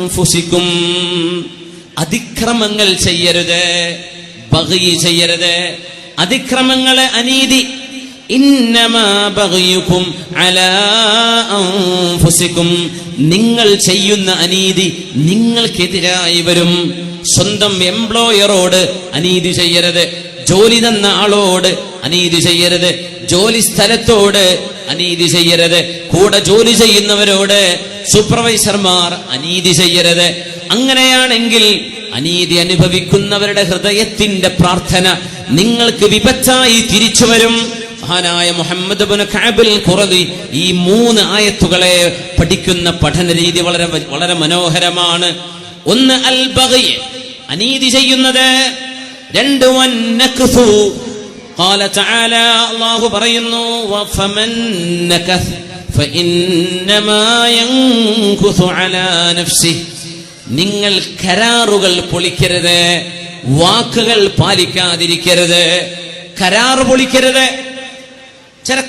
അൻഫുസികും, അതിക്രമങ്ങൾ ചെയ്യരുത്, ബഗി ചെയ്യരുത്, അതിക്രമങ്ങളെ, അനീതി. ഇന്നമാ ബഗയുകും അലാ അൻഫുസികും, നിങ്ങൾ ചെയ്യുന്ന അനീതി നിങ്ങൾക്കെതിരായി വരും. സ്വന്തം എംപ്ലോയറോട് അനീതി ചെയ്യരുത്, ജോലി തന്ന ആളോട് അനീതി ചെയ്യരുത്, ജോലി സ്ഥലത്തോട് അനീതി ചെയ്യരുത്, കൂടെ ജോലി ചെയ്യുന്നവരോട്, സൂപ്പർവൈസർമാർ അനീതി ചെയ്യരുത്. അങ്ങനെയാണെങ്കിൽ അനീതി അനുഭവിക്കുന്നവരുടെ ഹൃദയത്തിന്റെ പ്രാർത്ഥന നിങ്ങൾക്ക് വിപത്തായി തിരിച്ചു വരും. മഹാനായ മുഹമ്മദ് ഇബ്നു കഅബിൽ ഖുറദി ഈ 3 ആയത്തുകളെ പഠിക്കുന്ന പഠന രീതി വളരെ മനോഹരമാണ്. ഒന്ന് അൽ ബഗി, അനീതി ചെയ്യുന്നത്. 2 വന്നക്സു. ഖാല തആല, അല്ലാഹു പറയുന്നു, വഫമൻ നകസ് ഫഇന്നമാ യൻകുസു അലാ നഫ്സിഹി, നിങ്ങൾ കരാറുകൾ പൊളിക്കരുത്, വാക്കുകൾ പാലിക്കാതിരിക്കരുത്, കരാർ പൊളിക്കരുത്. ചില